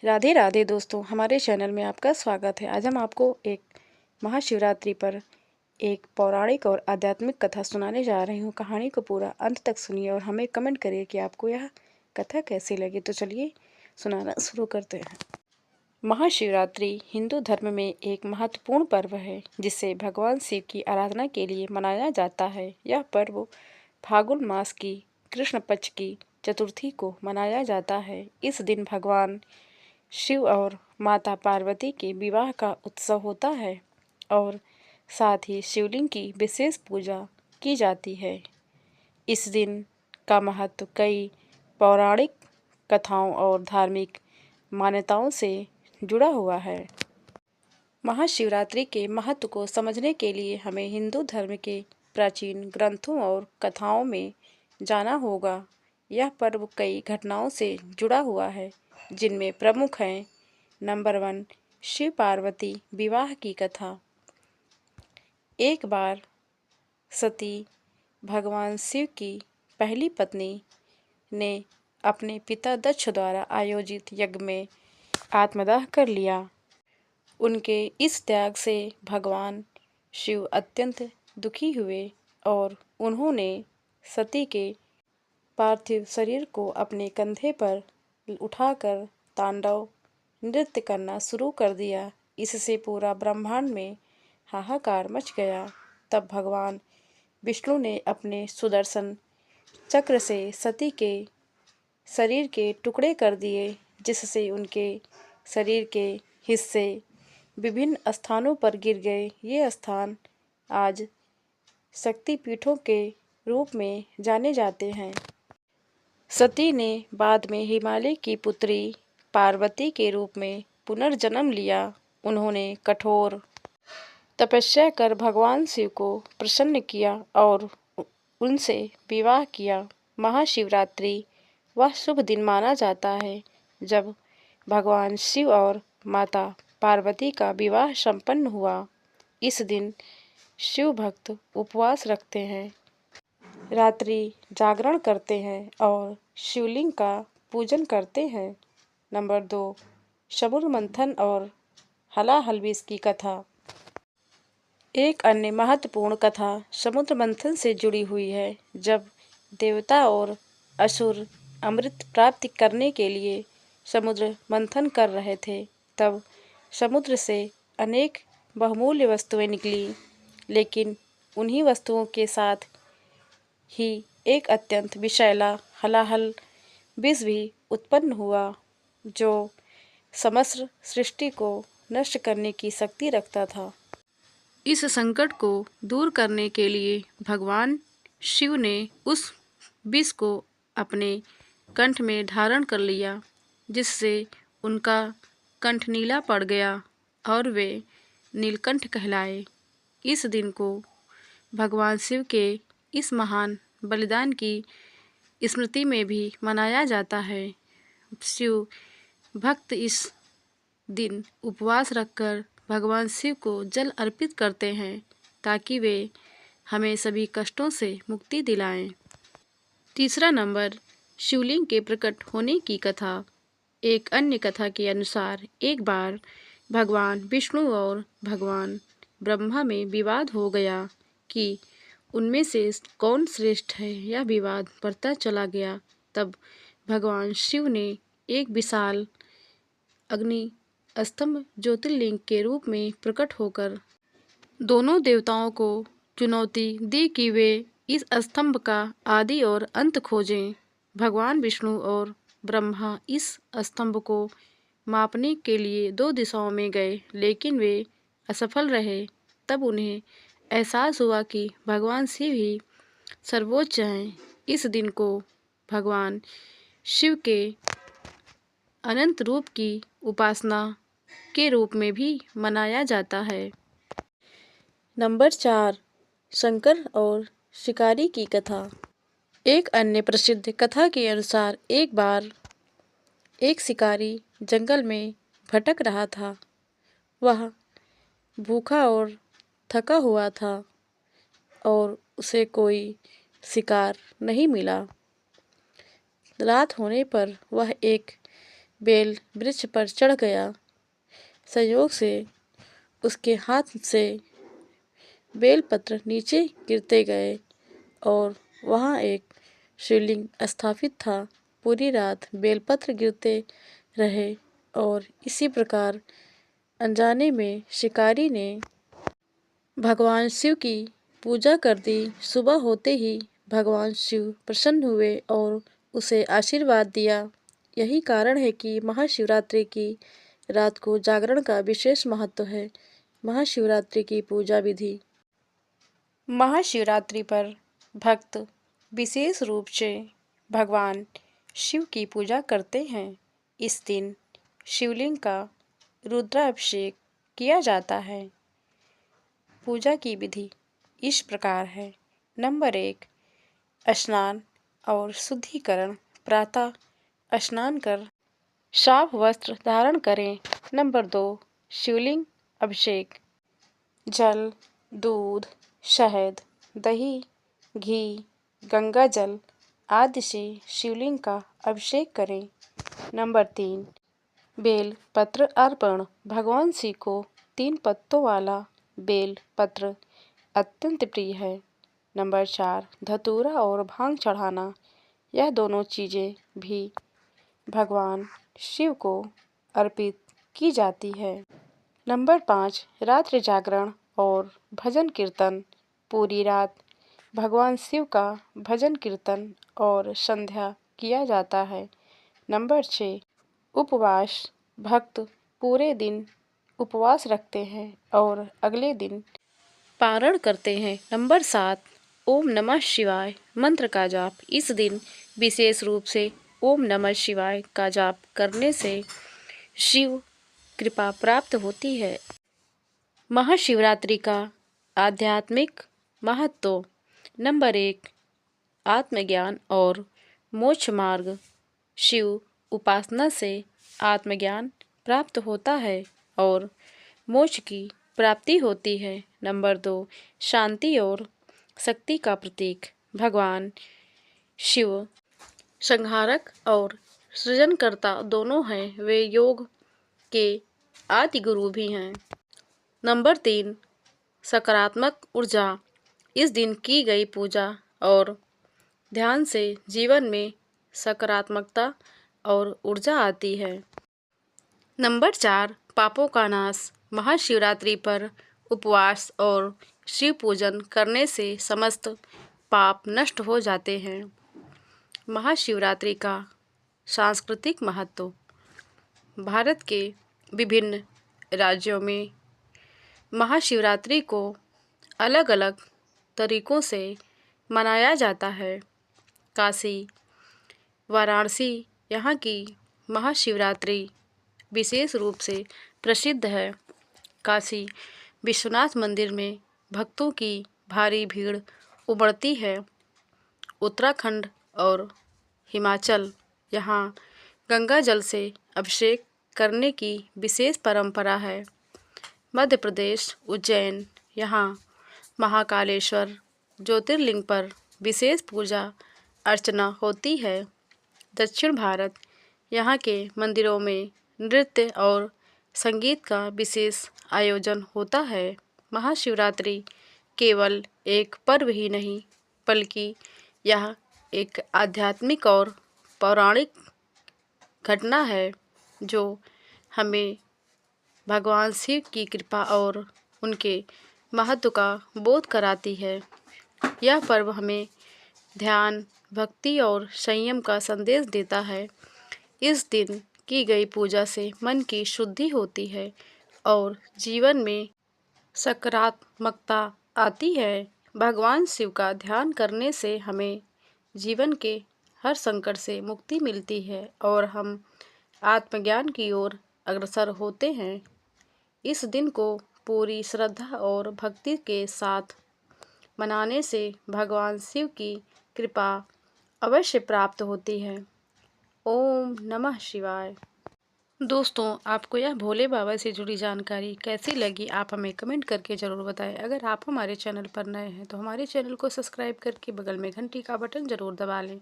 राधे राधे दोस्तों, हमारे चैनल में आपका स्वागत है। आज हम आपको एक महाशिवरात्रि पर एक पौराणिक और आध्यात्मिक कथा सुनाने जा रही हूँ। कहानी को पूरा अंत तक सुनिए और हमें कमेंट करिए कि आपको यह कथा कैसी लगी। तो चलिए सुनाना शुरू करते हैं। महाशिवरात्रि हिंदू धर्म में एक महत्वपूर्ण पर्व है जिसे भगवान शिव की आराधना के लिए मनाया जाता है। यह पर्व फाल्गुन मास की कृष्ण पक्ष की चतुर्थी को मनाया जाता है। इस दिन भगवान शिव और माता पार्वती के विवाह का उत्सव होता है और साथ ही शिवलिंग की विशेष पूजा की जाती है। इस दिन का महत्व कई पौराणिक कथाओं और धार्मिक मान्यताओं से जुड़ा हुआ है। महाशिवरात्रि के महत्व को समझने के लिए हमें हिंदू धर्म के प्राचीन ग्रंथों और कथाओं में जाना होगा। यह पर्व कई घटनाओं से जुड़ा हुआ है जिनमें प्रमुख हैं। नंबर 1, शिव पार्वती विवाह की कथा। एक बार सती भगवान शिव की पहली पत्नी ने अपने पिता दक्ष द्वारा आयोजित यज्ञ में आत्मदाह कर लिया। उनके इस त्याग से भगवान शिव अत्यंत दुखी हुए और उन्होंने सती के पार्थिव शरीर को अपने कंधे पर उठाकर तांडव नृत्य करना शुरू कर दिया। इससे पूरा ब्रह्मांड में हाहाकार मच गया। तब भगवान विष्णु ने अपने सुदर्शन चक्र से सती के शरीर के टुकड़े कर दिए, जिससे उनके शरीर के हिस्से विभिन्न स्थानों पर गिर गए। ये स्थान आज शक्तिपीठों के रूप में जाने जाते हैं। सती ने बाद में हिमालय की पुत्री पार्वती के रूप में पुनर्जन्म लिया। उन्होंने कठोर तपस्या कर भगवान शिव को प्रसन्न किया और उनसे विवाह किया। महाशिवरात्रि वह शुभ दिन माना जाता है जब भगवान शिव और माता पार्वती का विवाह संपन्न हुआ। इस दिन शिव भक्त उपवास रखते हैं, रात्रि जागरण करते हैं और शिवलिंग का पूजन करते हैं। नंबर 2, समुद्र मंथन और हलाहल की कथा। एक अन्य महत्वपूर्ण कथा समुद्र मंथन से जुड़ी हुई है। जब देवता और असुर अमृत प्राप्त करने के लिए समुद्र मंथन कर रहे थे, तब समुद्र से अनेक बहुमूल्य वस्तुएं निकली, लेकिन उन्हीं वस्तुओं के साथ ही एक अत्यंत विषैला हलाहल विष भी उत्पन्न हुआ, जो समस्त सृष्टि को नष्ट करने की शक्ति रखता था। इस संकट को दूर करने के लिए भगवान शिव ने उस विष को अपने कंठ में धारण कर लिया, जिससे उनका कंठ नीला पड़ गया और वे नीलकंठ कहलाए। इस दिन को भगवान शिव के इस महान बलिदान की स्मृति में भी मनाया जाता है। शिव भक्त इस दिन उपवास रखकर भगवान शिव को जल अर्पित करते हैं ताकि वे हमें सभी कष्टों से मुक्ति दिलाएं। तीसरा नंबर, शिवलिंग के प्रकट होने की कथा। एक अन्य कथा के अनुसार एक बार भगवान विष्णु और भगवान ब्रह्मा में विवाद हो गया कि उनमें से कौन श्रेष्ठ है। यह विवाद बढ़ता चला गया। तब भगवान शिव ने एक विशाल अग्नि स्तंभ ज्योतिर्लिंग के रूप में प्रकट होकर दोनों देवताओं को चुनौती दी कि वे इस स्तंभ का आदि और अंत खोजें। भगवान विष्णु और ब्रह्मा इस स्तंभ को मापने के लिए 2 दिशाओं में गए, लेकिन वे असफल रहे। तब उन्हें एहसास हुआ कि भगवान शिव ही सर्वोच्च हैं। इस दिन को भगवान शिव के अनंत रूप की उपासना के रूप में भी मनाया जाता है। नंबर 4, शंकर और शिकारी की कथा। एक अन्य प्रसिद्ध कथा के अनुसार एक बार एक शिकारी जंगल में भटक रहा था। वह भूखा और थका हुआ था और उसे कोई शिकार नहीं मिला। रात होने पर वह एक बेल वृक्ष पर चढ़ गया। संयोग से उसके हाथ से बेलपत्र नीचे गिरते गए और वहाँ एक शिवलिंग स्थापित था। पूरी रात बेलपत्र गिरते रहे और इसी प्रकार अनजाने में शिकारी ने भगवान शिव की पूजा कर दी। सुबह होते ही भगवान शिव प्रसन्न हुए और उसे आशीर्वाद दिया। यही कारण है कि महाशिवरात्रि की रात को जागरण का विशेष महत्व है। महाशिवरात्रि की पूजा विधि। महाशिवरात्रि पर भक्त विशेष रूप से भगवान शिव की पूजा करते हैं। इस दिन शिवलिंग का रुद्राभिषेक किया जाता है। पूजा की विधि इस प्रकार है। नंबर 1, स्नान और शुद्धिकरण। प्रातः स्नान कर साफ वस्त्र धारण करें। नंबर 2, शिवलिंग अभिषेक। जल, दूध, शहद, दही, घी, गंगा जल आदि से शिवलिंग का अभिषेक करें। नंबर 3, बेल पत्र अर्पण। भगवान शिव को 3 पत्तों वाला बेल पत्र अत्यंत प्रिय है। नंबर 4, धतूरा और भांग चढ़ाना। यह दोनों चीज़ें भी भगवान शिव को अर्पित की जाती है। नंबर 5, रात्रि जागरण और भजन कीर्तन। पूरी रात भगवान शिव का भजन कीर्तन और संध्या किया जाता है। नंबर 6, उपवास। भक्त पूरे दिन उपवास रखते हैं और अगले दिन पारण करते हैं। नंबर 7, ओम नमः शिवाय मंत्र का जाप। इस दिन विशेष रूप से ओम नमः शिवाय का जाप करने से शिव कृपा प्राप्त होती है। महाशिवरात्रि का आध्यात्मिक महत्व। नंबर 1, आत्मज्ञान और मोक्ष मार्ग। शिव उपासना से आत्मज्ञान प्राप्त होता है और मोक्ष की प्राप्ति होती है। नंबर 2, शांति और शक्ति का प्रतीक। भगवान शिव संहारक और सृजनकर्ता दोनों हैं। वे योग के आदि गुरु भी हैं। नंबर 3, सकारात्मक ऊर्जा। इस दिन की गई पूजा और ध्यान से जीवन में सकारात्मकता और ऊर्जा आती है। नंबर 4, पापों का नाश। महाशिवरात्रि पर उपवास और शिव पूजन करने से समस्त पाप नष्ट हो जाते हैं। महाशिवरात्रि का सांस्कृतिक महत्व। भारत के विभिन्न राज्यों में महाशिवरात्रि को अलग अलग तरीकों से मनाया जाता है। काशी, वाराणसी यहाँ की महाशिवरात्रि विशेष रूप से प्रसिद्ध है। काशी विश्वनाथ मंदिर में भक्तों की भारी भीड़ उमड़ती है। उत्तराखंड और हिमाचल यहाँ गंगा जल से अभिषेक करने की विशेष परंपरा है। मध्य प्रदेश उज्जैन यहाँ महाकालेश्वर ज्योतिर्लिंग पर विशेष पूजा अर्चना होती है। दक्षिण भारत यहाँ के मंदिरों में नृत्य और संगीत का विशेष आयोजन होता है। महाशिवरात्रि केवल एक पर्व ही नहीं बल्कि यह एक आध्यात्मिक और पौराणिक घटना है जो हमें भगवान शिव की कृपा और उनके महत्व का बोध कराती है। यह पर्व हमें ध्यान, भक्ति और संयम का संदेश देता है। इस दिन की गई पूजा से मन की शुद्धि होती है और जीवन में सकारात्मकता आती है। भगवान शिव का ध्यान करने से हमें जीवन के हर संकट से मुक्ति मिलती है और हम आत्मज्ञान की ओर अग्रसर होते हैं। इस दिन को पूरी श्रद्धा और भक्ति के साथ मनाने से भगवान शिव की कृपा अवश्य प्राप्त होती है। ओम नमः शिवाय। दोस्तों, आपको यह भोले बाबा से जुड़ी जानकारी कैसी लगी, आप हमें कमेंट करके ज़रूर बताएं। अगर आप हमारे चैनल पर नए हैं तो हमारे चैनल को सब्सक्राइब करके बगल में घंटी का बटन ज़रूर दबा लें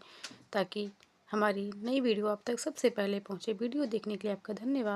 ताकि हमारी नई वीडियो आप तक सबसे पहले पहुँचे। वीडियो देखने के लिए आपका धन्यवाद।